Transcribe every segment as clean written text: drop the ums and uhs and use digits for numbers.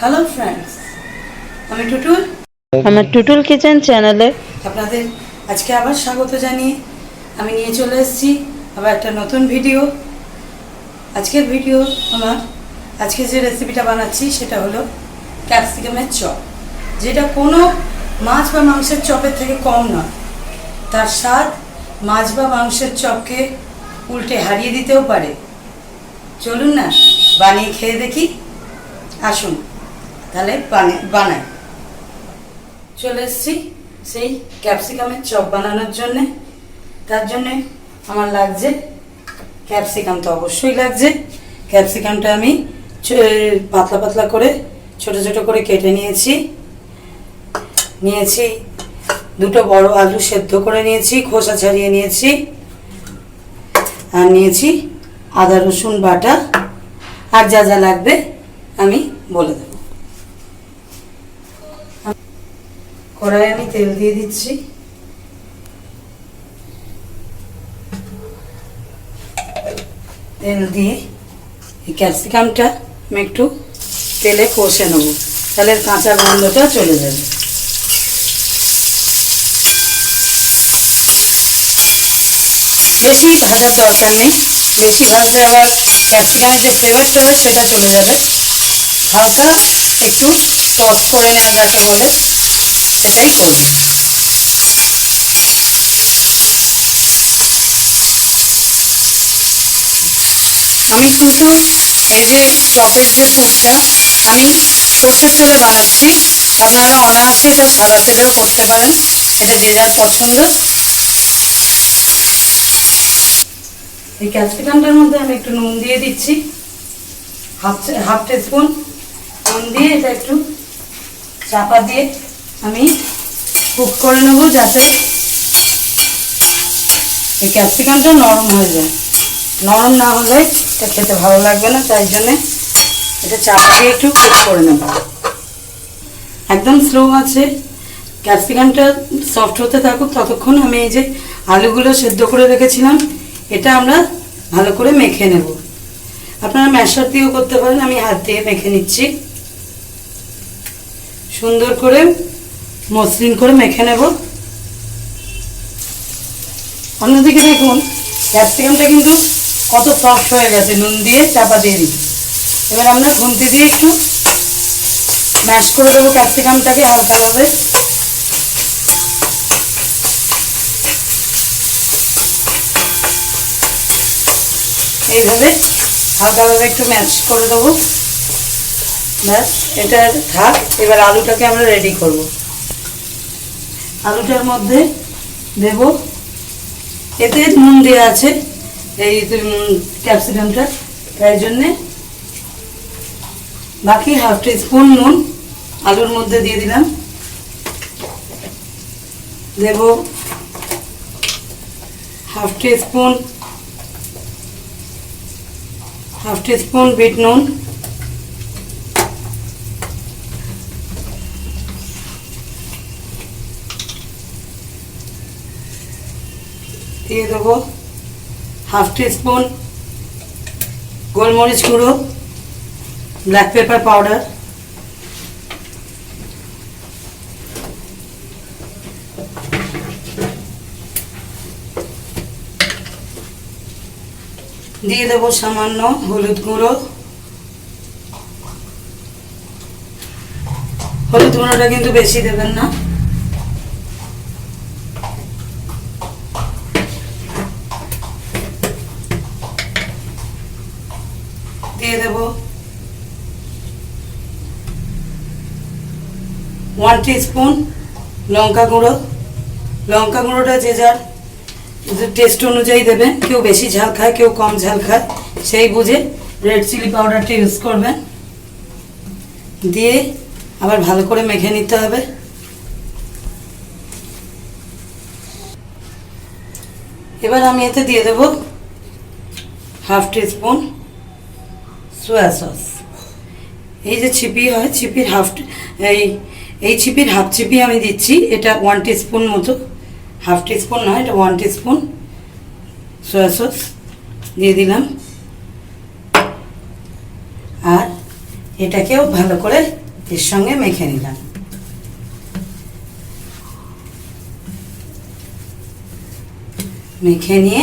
Hello friends, আমি টুটুল। আমার Tutul kitchen চ্যানেলে আপনাদের আজকে আবার স্বাগত জানিয়ে আমি নিয়ে চলে এসেছি আবার একটা নতুন ভিডিও। আজকের ভিডিও আজকে যে রেসিপিটা বানাচ্ছি সেটা হলো ক্যাপসিকামের চপ, যেটা কোনো মাছ বা মাংসের চপের থেকে কম নয়। তার স্বাদ মাছ বা মাংসের চপকে উল্টে হারিয়ে দিতেও পারে। চলুন না বানিয়ে খেয়ে দেখি। আসুন তাহলে বানাই। চলে এসেছি সেই ক্যাপসিকামের চপ বানানোর জন্যে। তার জন্যে আমার লাগছে ক্যাপসিকাম, তো অবশ্যই লাগছে। ক্যাপসিকামটা আমি পাতলা পাতলা করে ছোট ছোট করে কেটে নিয়েছি। দুটো বড় আলু সেদ্ধ করে নিয়েছি, খোসা ছাড়িয়ে নিয়েছি। আর নিয়েছি আদা রসুন বাটা। আর যা যা লাগবে আমি বলে দেব। কড়াই আমি তেল দিয়ে দিচ্ছি। তেল দিয়ে এই ক্যাপসিকামটা আমি একটু তেলে কষে নেব, তাহলে কাঁচা গন্ধটা চলে যাবে। বেশি ভাজার দরকার নেই, বেশি ভাজলে আবার ক্যাপসিকামের যে ফ্লেভারটা হবে সেটা চলে যাবে। হালকা একটু টস করে নেওয়া যাকে বলে, সেটাই করব। আমি কিন্তু এই যে চপের যে পুরটা আমি সর্ষের তেলে বানাচ্ছি। আপনারা অনায়াসে এটা সাদা তেলেও করতে পারেন, এটা যে যার পছন্দ। এই ক্যাপসিকামটার মধ্যে আমি একটু নুন দিয়ে দিচ্ছি, হাফ টিস্পুন নুন দিয়ে এটা একটু চাপা দিয়ে আমি কুক করে নেব, যাতে এই ক্যাপসিকামটা নরম হয়ে যায়। নরম না হলে এটা খেতে ভালো লাগবে না, তাই জন্যে এটা চাপা দিয়ে একটু কুক করে নেব। একদম স্লো আছে, ক্যাপসিকামটা সফট হতে থাকুক ততক্ষণ আমি এই যে আলুগুলো সেদ্ধ করে রেখেছিলাম এটা আমরা ভালো করে মেখে নেব। আপনারা ম্যাশার দিয়েও করতে পারেন, আমি হাত দিয়ে মেখে নিচ্ছি। সুন্দর করে মসৃণ করে মেখে নেব। অন্যদিকে দেখুন ক্যাপসিকামটা কিন্তু কত সফট হয়ে গেছে নুন দিয়ে চাপা দিয়ে দিই। এবার আমরা খুন্তি দিয়ে একটু ম্যাশ করে দেবো ক্যাপসিকামটাকে হালকাভাবে। এইভাবে হালকাভাবে একটু ম্যাশ করে দেবো, ব্যাস এটা থাক। এবার আলুটাকে আমরা রেডি করব। আলুটার মধ্যে দেব, এতে নুন দেওয়া আছে এই ক্যাপসিকামটা, তাই জন্যে বাকি হাফ টিস্পুন নুন আলুর মধ্যে দিয়ে দিলাম। দেব হাফ টিস্পুন বিট নুন। দিয়ে দেবো হাফ টিস্পুন গোলমরিচ গুঁড়ো, ব্ল্যাক পেপার পাউডার। দিয়ে দেবো সামান্য হলুদ গুঁড়ো। হলুদ গুঁড়োটা কিন্তু বেশি দেবেন না। দিয়ে দেব 1 টিস্পুন লঙ্কা গুঁড়ো। লঙ্কা গুঁড়োটা যে যার টেস্ট অনুযায়ী দেবেন, কেউ বেশি ঝাল খায় কেউ কম ঝাল খায়, সেই বুঝে রেড চিলি পাউডারটা ইউজ করবেন। দিয়ে আবার ভালো করে মেখে নিতে হবে। এবার আমি এতে দিয়ে দেব হাফ টিস্পুন সোয়া সস। এই যে ছিপি হয়, ছিপির এই ছিপির হাফ ছিপি আমি দিচ্ছি। এটা 1 টিস্পুন মতো, হাফ টিস্পুন নয়, এটা 1 টিস্পুন সোয়া সস দিয়ে দিলাম। আর এটাকেও ভালো করে এর সঙ্গে মেখে নিলাম। মেখে নিয়ে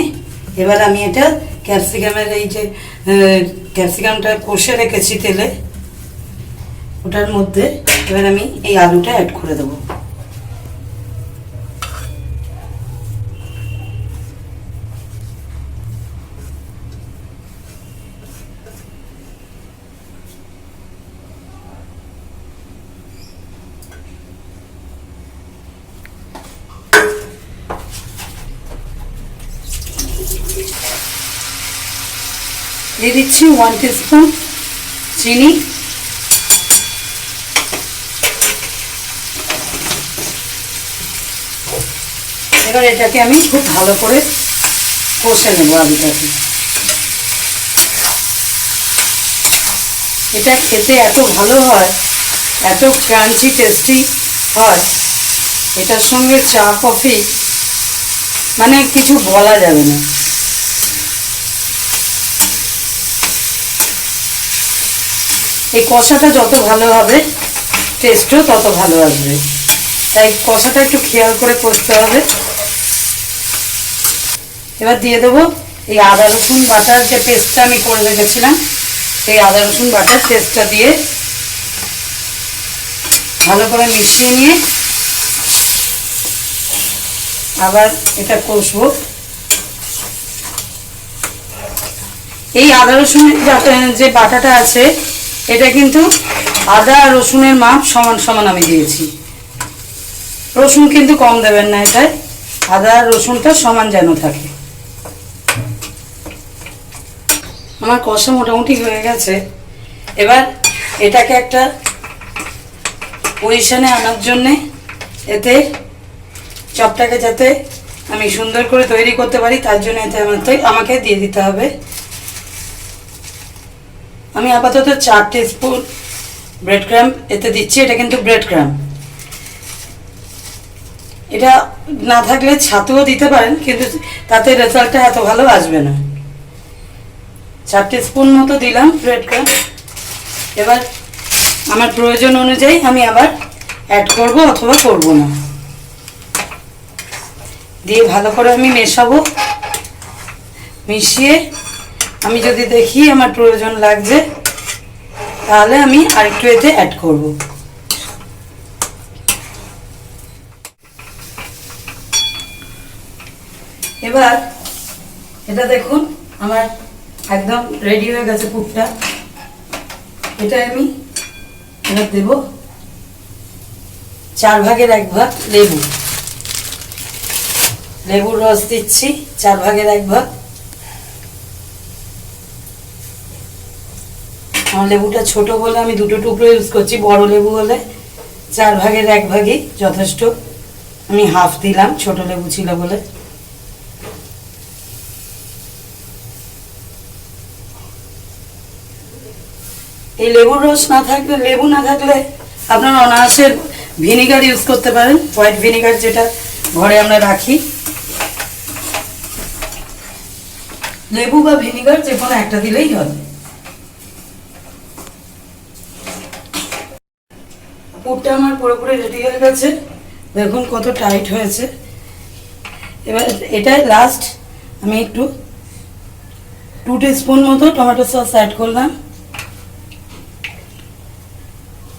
এবার আমি এটা ক্যাপসিকামের এই যে ক্যাপসিকামটা কষে রেখেছি তেলে, ওটার মধ্যে এবার আমি এই আলুটা অ্যাড করে দেবো। দিয়ে দিচ্ছি 1 টিস্পুন চিনি, এবার এটাকে আমি খুব ভালো করে কষে নেবো আলুটাকে। এটা খেতে এত ভালো হয়, এত ক্রাঞ্চি টেস্টি হয়, এটার সঙ্গে চা কফি মানে কিছু বলা যাবে না। এই কষাটা যত ভালো হবে টেস্টও তত ভালো আসবে, তাই কষাটা একটু খেয়াল করে করতে হবে। এবার দিয়ে দেবো এই আদা রসুন বাটার যে পেস্টটা আমি করে রেখেছিলাম, সেই আদা রসুন বাটার পেস্টটা দিয়ে ভালো করে মিশিয়ে নিয়ে আবার এটা কষবো। এই আদা রসুনের যে বাটাটা আছে, এটা কিন্তু আদা আর রসুনের মাপ সমান সমান আমি দিয়েছি। রসুন কিন্তু কম দেবেন না, এটায় আদা আর রসুনটা সমান যেন থাকে। আমার কষা মোটামুটি হয়ে গেছে। এবার এটাকে একটা পজিশনে আনার জন্যে এতে চপটাকে যাতে আমি সুন্দর করে তৈরি করতে পারি, তার জন্য এতে আমাকে দিয়ে দিতে হবে। আমি আপাতত 4 টিস্পুন ব্রেড ক্রাম এতে দিচ্ছি। এটা কিন্তু ব্রেড ক্রাম, এটা না থাকলে ছাতুও দিতে পারেন, কিন্তু তাতে রেজাল্টটা এত ভালো আসবে না। 4 টিস্পুন মতো দিলাম ব্রেড ক্রাম। এবার আমার প্রয়োজন অনুযায়ী আমি আবার অ্যাড করব অথবা করব না। দিয়ে ভালো করে আমি মেশাবো। মিশিয়ে আমি যদি দেখি আমার প্রয়োজন লাগছে, তাহলে আমি আরেকটু এতে অ্যাড করব। এবার এটা দেখুন আমার একদম রেডি হয়ে গেছে পুরটা। এটা আমি এবার দেব 4 ভাগের 1 ভাগ লেবু। লেবুর রস দিচ্ছি 4 ভাগের 1 ভাগ। আমার লেবুটা ছোট বলে আমি 2টো টুকরো ইউজ করছি, বড় লেবু হলে 4 ভাগের 1 ভাগই যথেষ্ট। আমি হাফ দিলাম, ছোট লেবু ছিল বলে। এই লেবুর রস না থাকলে, লেবু না থাকলে আপনারা অনায়াসে ভিনিগার ইউজ করতে পারেন, হোয়াইট ভিনিগার যেটা ঘরে আমরা রাখি। লেবু বা ভিনিগার যে কোনো একটা দিলেই হবে। পুরটা আমার পুরোপুরি রেডি হয়ে গেছে, দেখুন কত টাইট হয়েছে। এবার এটাই লাস্ট আমি একটু 2 টিস্পুন মতো টমেটো সস অ্যাড করলাম।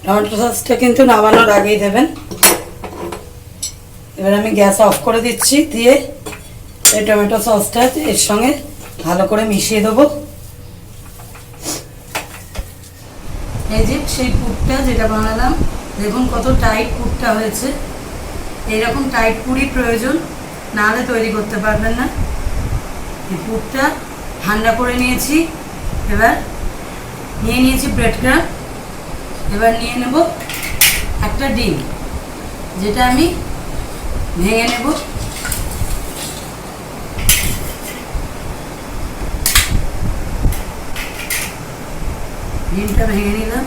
টমেটো সসটা কিন্তু নামানোর আগেই দেবেন। এবার আমি গ্যাস অফ করে দিচ্ছি, দিয়ে এই টমেটো সসটা এর সঙ্গে ভালো করে মিশিয়ে দেবো। এই যে সেই পুরটা যেটা বানালাম, দেখুন কত টাইট পুরটা হয়েছে। এইরকম টাইট পুরই প্রয়োজন, নাহলে তৈরি করতে পারবেন না। এই পুরটা ঠান্ডা করে নিয়েছি। এবার নিয়ে নিয়েছি ব্রেড ক্রাম। এবার নিয়ে নেব একটা ডিম, যেটা আমি ভেঙে নেব। ডিমটা ভেঙে নিলাম।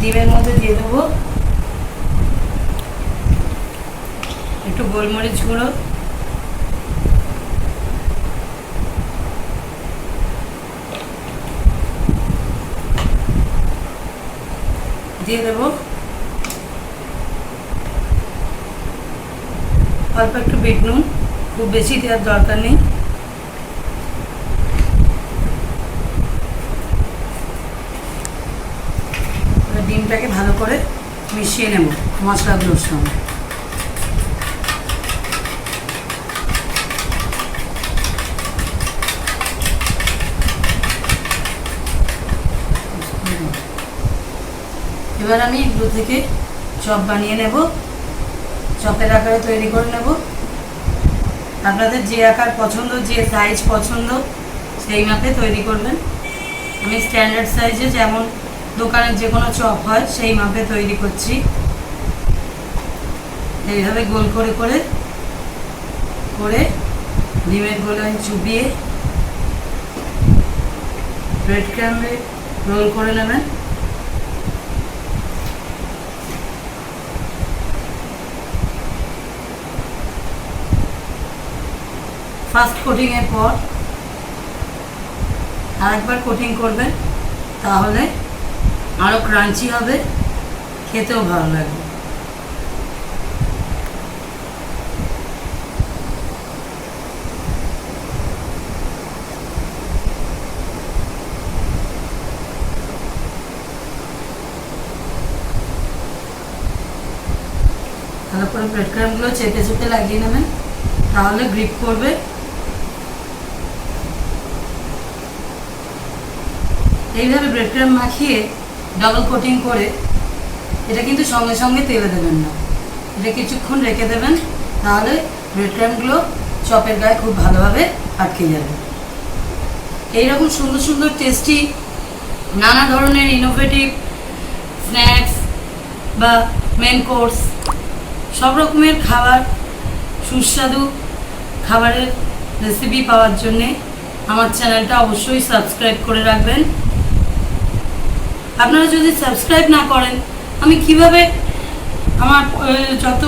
ডিমের মধ্যে দিয়ে দেবো একটু গোলমরিচ গুঁড়ো, দিয়ে দেব অল্প একটু বিট নুন, খুব বেশি দেওয়ার দরকার নেই। ডিমটাকে ভালো করে মিশিয়ে নেব মশলাগুলোর সঙ্গে। এবার আমি এগুলো থেকে চপ বানিয়ে নেব, চপের আকারে তৈরি করে নেব। আপনাদের যে আকার পছন্দ, যে সাইজ পছন্দ সেই মাপে তৈরি করবেন। আমি স্ট্যান্ডার্ড সাইজে যেমন দোকানের যে কোনো চপ হয় সেই মাপে তৈরি করছি। এইভাবে গোল করে করে করে ডিমের গোলায় চুবিয়ে ব্রেড ক্রাম্বে রোল করে নেবেন। ফার্স্ট কোটিংয়ের পর আরেকবার কোটিং করবেন, তাহলে আরও ক্রাঞ্চি হবে, খেতেও ভালো লাগবে। ভালো করে ব্রেড ক্রাম্বগুলো চেপে চেপে লাগিয়ে নেবেন, তাহলে গ্রিপ করবে। এইভাবে ব্রেড ক্রাম্ব মাখিয়ে ডাবল কোটিং করে এটা কিন্তু সঙ্গে সঙ্গে তেলে দেবেন না, এটা কিছুক্ষণ রেখে দেবেন, তাহলে ব্রেড ক্রাম্বগুলো চপের গায়ে খুব ভালোভাবে আটকে যাবে। এইরকম সুন্দর সুন্দর টেস্টি নানা ধরনের ইনোভেটিভ স্ন্যাক্স বা মেন কোর্স সব রকমের খাবার, সুস্বাদু খাবারের রেসিপি পাওয়ার জন্যে আমার চ্যানেলটা অবশ্যই সাবস্ক্রাইব করে রাখবেন। আপনারা যদি সাবস্ক্রাইব না করেন আমি কিভাবে আমার যত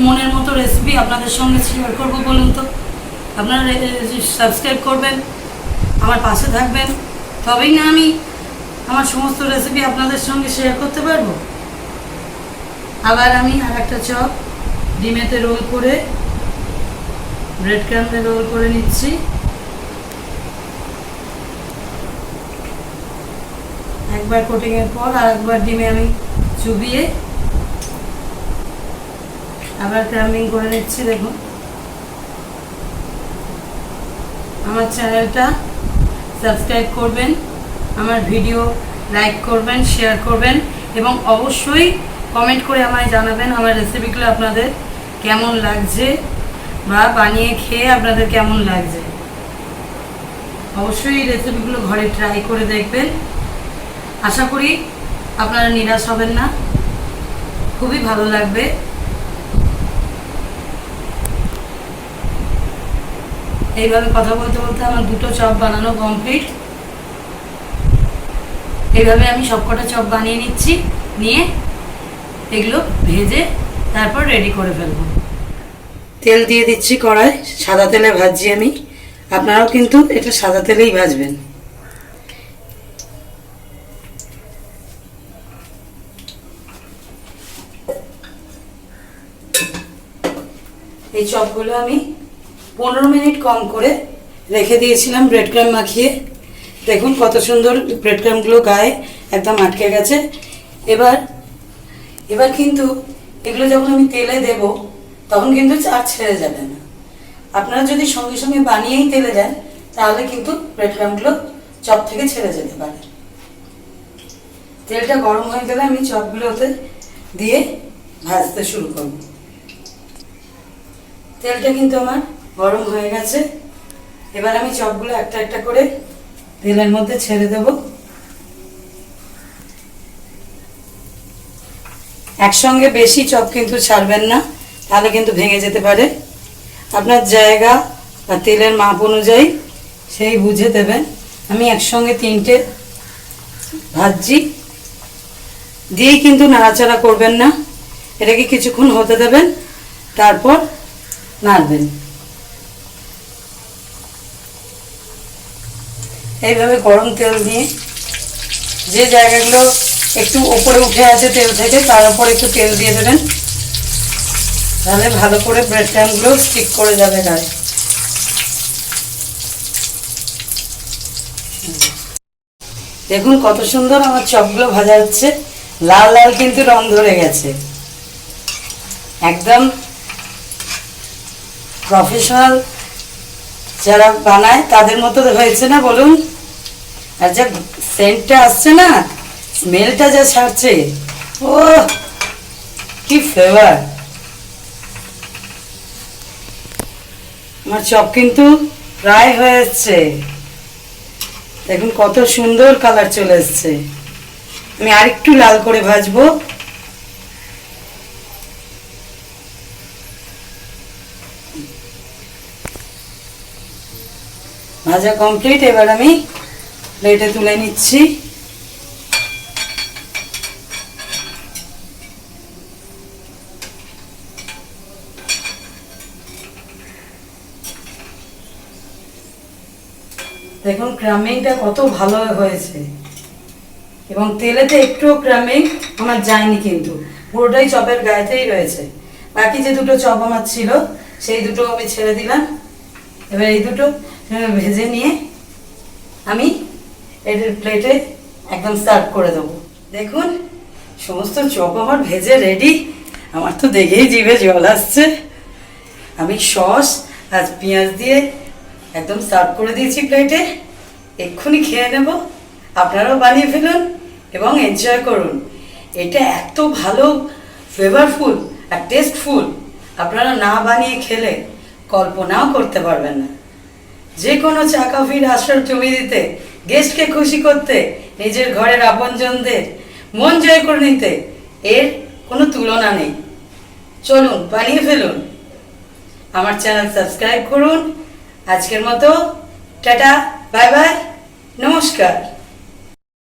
মনের মতো রেসিপি আপনাদের সঙ্গে শেয়ার করবো বলুন তো? আপনারা সাবস্ক্রাইব করবেন, আমার পাশে থাকবেন, তবেই না আমি আমার সমস্ত রেসিপি আপনাদের সঙ্গে শেয়ার করতে পারবো। আবার আমি আর একটা চপ ডিমেতে রোল করে ব্রেড ক্রাম্বে রোল করে নিচ্ছি। একবার কোটিংয়ের পর আর একবার ডিমে আমি চুবিয়ে আবার ক্রাম্বিং করে নিচ্ছি। দেখুন, আমার চ্যানেলটা সাবস্ক্রাইব করবেন, আমার ভিডিও লাইক করবেন, শেয়ার করবেন এবং অবশ্যই কমেন্ট করে আমায় জানাবেন আমার রেসিপিগুলো আপনাদের কেমন লাগছে বা বানিয়ে খেয়ে আপনাদের কেমন লাগছে। অবশ্যই এই রেসিপিগুলো ঘরে ট্রাই করে দেখবেন, আশা করি আপনারা নিরাশ হবেন না, খুবই ভালো লাগবে। এইভাবে কথা বলতে বলতে আমার দুটো চপ বানানো কমপ্লিট। এইভাবে আমি সবকটা চপ বানিয়ে নিচ্ছি, নিয়ে এগুলো ভেজে তারপর রেডি করে ফেলবো। তেল দিয়ে দিচ্ছি কড়াই, সাদা তেলে ভাজছি আমি, আপনারাও কিন্তু এটা সাদা তেলেই ভাজবেন। এই চপগুলো আমি 15 মিনিট কম করে রেখে দিয়েছিলাম ব্রেড ক্রাম্ব মাখিয়ে। দেখুন কত সুন্দর ব্রেড ক্রাম্বগুলো গায়ে একদম আটকে গেছে। এবার কিন্তু এগুলো যখন আমি তেলে দেব তখন কিন্তু আর ছেড়ে যাবে না। আপনারা যদি সঙ্গে সঙ্গে বানিয়েই তেলে দেন তাহলে কিন্তু ব্রেড ক্রাম্বগুলো চপ থেকে ছেড়ে যেতে পারে। তেলটা গরম হয়ে গেলে আমি চপগুলোতে দিয়ে ভাজতে শুরু করব। তেলটা কিন্তু আমার গরম হয়ে গেছে। এবার আমি চপগুলো একটা একটা করে তেলের মধ্যে ছেড়ে দেব। একসঙ্গে বেশি চপ কিন্তু ছাড়বেন না, তাহলে কিন্তু ভেঙে যেতে পারে। আপনার জায়গা বা তেলের মাপ অনুযায়ী সেই বুঝে দেবেন। আমি একসঙ্গে 3টে ভাজছি, দিয়েই কিন্তু নাড়াচাড়া করবেন না, এটাকে কিছুক্ষণ হতে দেবেন, তারপর নাড়বেন। এইভাবে গরম তেল দিয়ে যে জায়গাগুলো একটু ওপরে উঠে আসে তেল থেকে, তার উপরে একটু তেল দিয়ে দেবেন, তাহলে ভালো করে ব্রেড ক্রাম্বগুলো স্টিক করে যাবে গায়ে। দেখুন কত সুন্দর আমার চপগুলো ভাজা হচ্ছে, লাল লাল কিন্তু রং ধরে গেছে, একদম প্রফেশনাল যারা বানায় তাদের মতো হয়েছে না বলুন? আর যা সেন্টটা আসছে না, স্মেলটা যা ছাড়ছে, ও কি ফ্লেভার! আমার চপ কিন্তু প্রায় হয়ে যাচ্ছে, দেখুন কত সুন্দর কালার চলে এসছে। আমি আরেকটু লাল করে ভাজবো। ভাজা কমপ্লিট, এবার আমি প্লেটে তুলে নিচ্ছি। দেখুন ক্রামিংটা কত ভালো হয়েছে, এবং তেলেতে একটুও ক্রামিং আমার যায়নি, কিন্তু পুরোটাই চপের গায়েতেই রয়েছে। বাকি যে দুটো চপ আমার ছিল সেই দুটো আমি ছেড়ে দিলাম। এবার এই দুটো ভেজে নিয়ে আমি এর প্লেটে একদম সার্ভ করে দেবো। দেখুন সমস্ত চপ আমার ভেজে রেডি, আমার তো দেখেই জিভে জল আসছে। আমি সস আর পেঁয়াজ দিয়ে একদম সার্ভ করে দিয়েছি প্লেটে, এক্ষুনি খেয়ে নেব। আপনারাও বানিয়ে ফেলুন এবং এনজয় করুন। এটা এত ভালো ফ্লেভারফুল আর টেস্টফুল, আপনারা না বানিয়ে খেলে কল্পনাও করতে পারবেন না। যে কোনো চা কফির আসর জমিয়ে দিতে, গেস্টকে খুশি করতে, নিজের ঘরের আপনজনদের মন জয় করে নিতে এর কোনো তুলনা নেই। চলুন বানিয়ে ফেলুন। আমার চ্যানেল সাবস্ক্রাইব করুন। আজকের মতো টাটা, বাই বাই, নমস্কার।